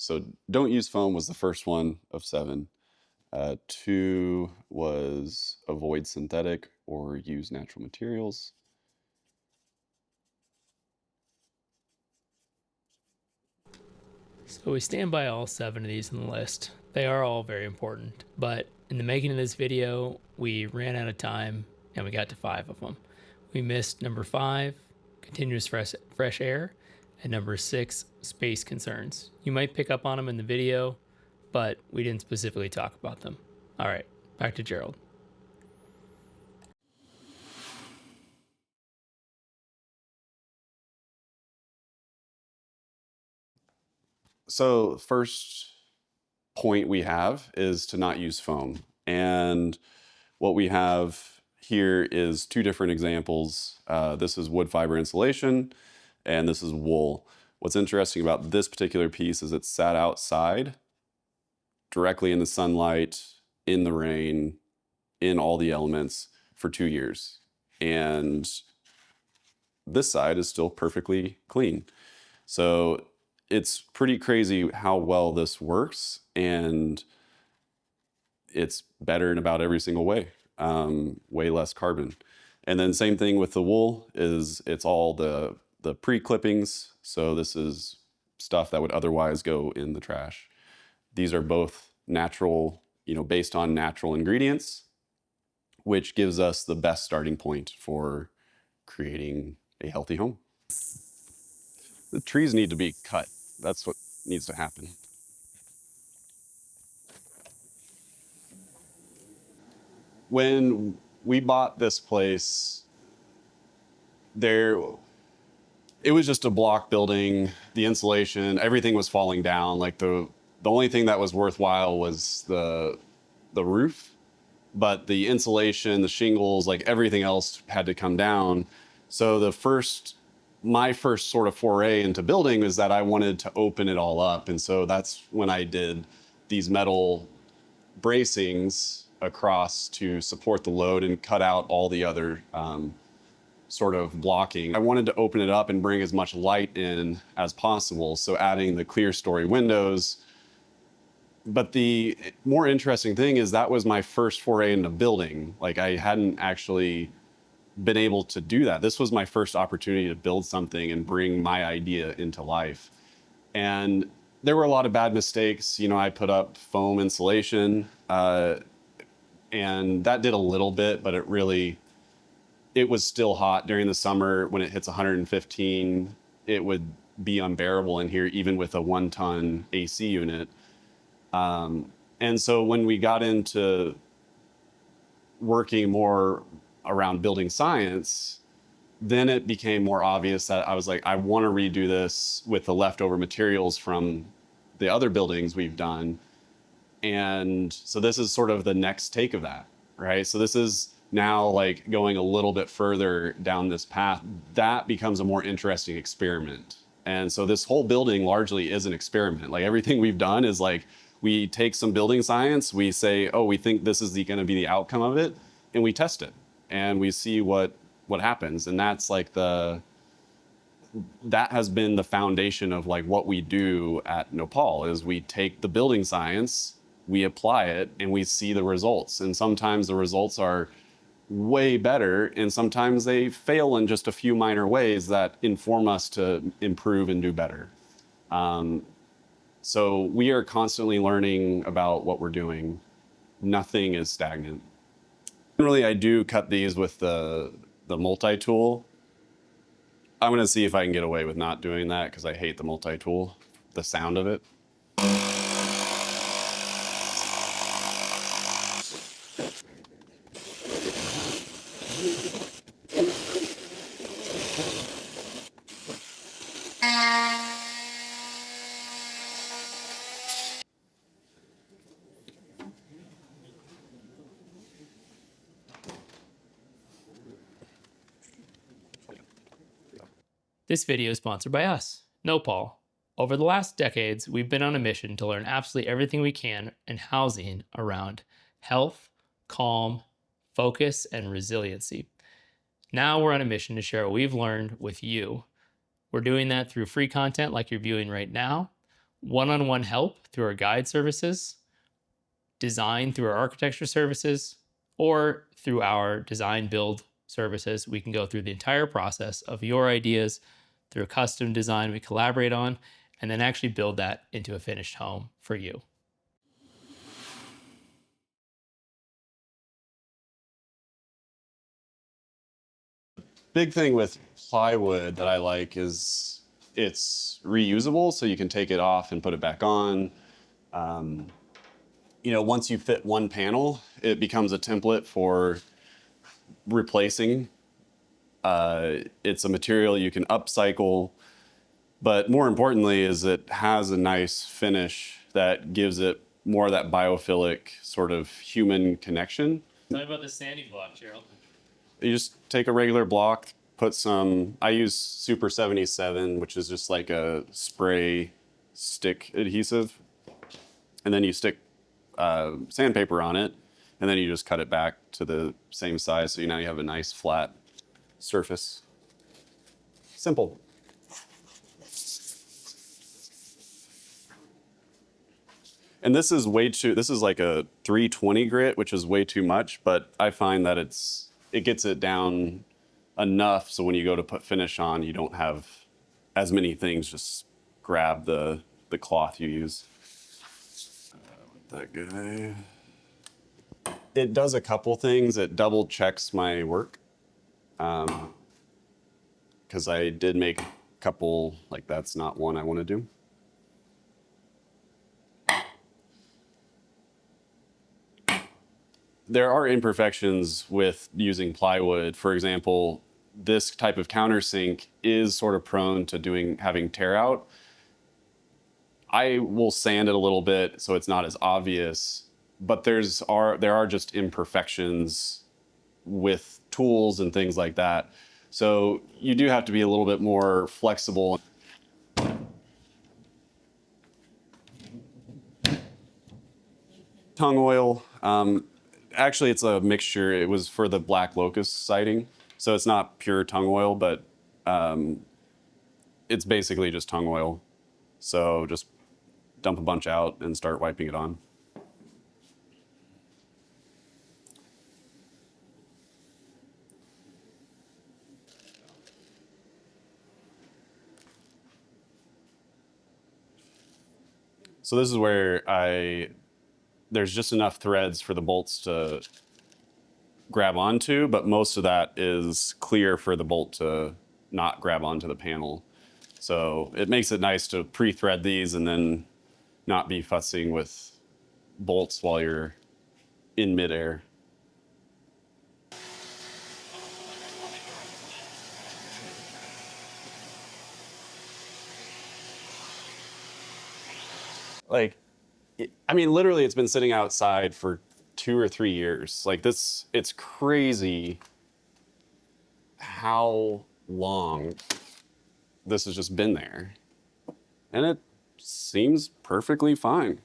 So don't use foam was the first one of 7. 2 was avoid synthetic or use natural materials. So we stand by all 7 of these on the list. They are all very important, but in the making of this video, we ran out of time and we got to 5 of them. We missed number 5, continuous fresh air, and number 6, space concerns. You might pick up on them in the video, but we didn't specifically talk about them. All right, back to Gerald. So first point we have is to not use foam. And what we have here is 2 different examples. This is wood fiber insulation, and this is wool. What's interesting about this particular piece is it's sat outside, directly in the sunlight, in the rain, in all the elements for 2 years. And this side is still perfectly clean. So it's pretty crazy how well this works, and it's better in about every single way. Way less carbon. And then same thing with the wool is it's all the pre-clippings. So this is stuff that would otherwise go in the trash. These are both natural, based on natural ingredients, which gives us the best starting point for creating a healthy home. The trees need to be cut. That's what needs to happen. When we bought this place, it was just a block building. The insulation, everything was falling down. Like the only thing that was worthwhile was the roof, but the insulation, the shingles, like everything else had to come down. So my first sort of foray into building is that I wanted to open it all up. And so that's when I did these metal bracings across to support the load and cut out all the other sort of blocking. I wanted to open it up and bring as much light in as possible. So adding the clear story windows. But the more interesting thing is that was my first foray into building. Like I hadn't actually been able to do that. This was my first opportunity to build something and bring my idea into life. And there were a lot of bad mistakes. I put up foam insulation, and that did a little bit, but it was still hot during the summer. When it hits 115, it would be unbearable in here, even with a 1-ton AC unit. And so when we got into working more around building science, then it became more obvious that I was like, I want to redo this with the leftover materials from the other buildings we've done. And so this is sort of the next take of that, right? So this is now like going a little bit further down this path. That becomes a more interesting experiment. And so this whole building largely is an experiment. Like everything we've done is like, we take some building science, we say, oh, we think this is going to be the outcome of it, and we test it, and we see what happens. And that's like that has been the foundation of like what we do at Nopal is we take the building science, we apply it, and we see the results. And sometimes the results are way better, and sometimes they fail in just a few minor ways that inform us to improve and do better. So we are constantly learning about what we're doing. Nothing is stagnant. Generally, I do cut these with the multi-tool. I'm going to see if I can get away with not doing that because I hate the multi-tool, the sound of it. This video is sponsored by us, Nopal. Over the last decades, we've been on a mission to learn absolutely everything we can in housing around health, calm, focus, and resiliency. Now we're on a mission to share what we've learned with you. We're doing that through free content like you're viewing right now, one-on-one help through our guide services, design through our architecture services, or through our design build services. We can go through the entire process of your ideas through a custom design we collaborate on, and then actually build that into a finished home for you. Big thing with plywood that I like is it's reusable, so you can take it off and put it back on. Once you fit one panel, it becomes a template for replacing. It's a material you can upcycle, but more importantly is it has a nice finish that gives it more of that biophilic sort of human connection. Tell me about the sanding block, Gerald. You just take a regular block, put some, I use Super 77, which is just like a spray stick adhesive. And then you stick sandpaper on it, and then you just cut it back to the same size. So now you have a nice flat surface. Simple. And this is like a 320 grit, which is way too much, but I find that it gets it down enough so when you go to put finish on, you don't have as many things just grab the cloth you use. That guy. It does a couple things. It double checks my work. Because I did make a couple, like that's not one I want to do. There are imperfections with using plywood. For example, this type of countersink is sort of prone to having tear out. I will sand it a little bit so it's not as obvious, but there are just imperfections with tools and things like that. So you do have to be a little bit more flexible. Tung oil. Actually, it's a mixture. It was for the black locust sighting, so it's not pure tung oil, but it's basically just tung oil. So just dump a bunch out and start wiping it on. So this is where there's just enough threads for the bolts to grab onto, but most of that is clear for the bolt to not grab onto the panel. So it makes it nice to pre-thread these and then not be fussing with bolts while you're in midair. Literally it's been sitting outside for 2 or 3 years. Like this, it's crazy how long this has just been there. And it seems perfectly fine.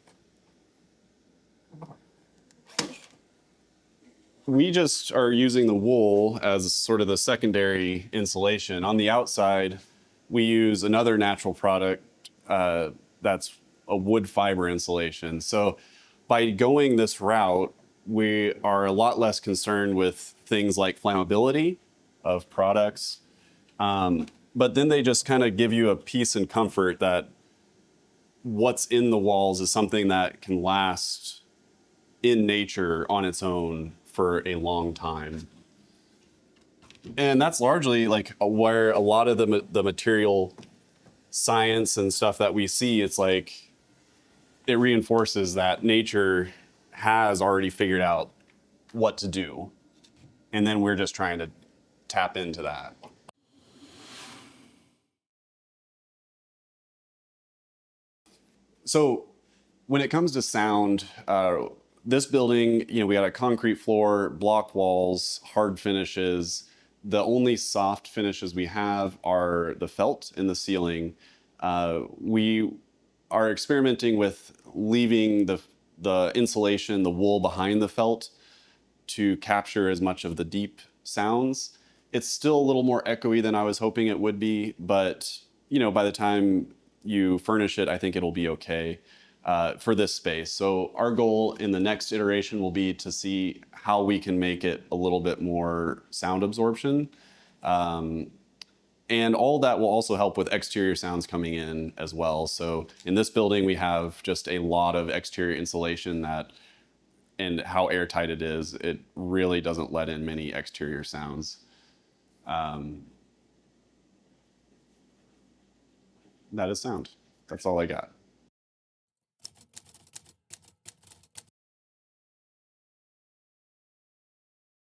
We just are using the wool as sort of the secondary insulation. On the outside, we use another natural product that's a wood fiber insulation. So by going this route, we are a lot less concerned with things like flammability of products. But then they just kind of give you a peace and comfort that what's in the walls is something that can last in nature on its own for a long time. And that's largely like where a lot of the material science and stuff that we see, it's like it reinforces that nature has already figured out what to do. And then we're just trying to tap into that. So when it comes to sound, this building, we got a concrete floor, block walls, hard finishes. The only soft finishes we have are the felt in the ceiling. We are experimenting with leaving the insulation, the wool behind the felt to capture as much of the deep sounds. It's still a little more echoey than I was hoping it would be, but by the time you furnish it, I think it'll be okay for this space. So our goal in the next iteration will be to see how we can make it a little bit more sound absorption. And all that will also help with exterior sounds coming in as well. So in this building, we have just a lot of exterior insulation that, and how airtight it is, it really doesn't let in many exterior sounds. That is sound. That's all I got.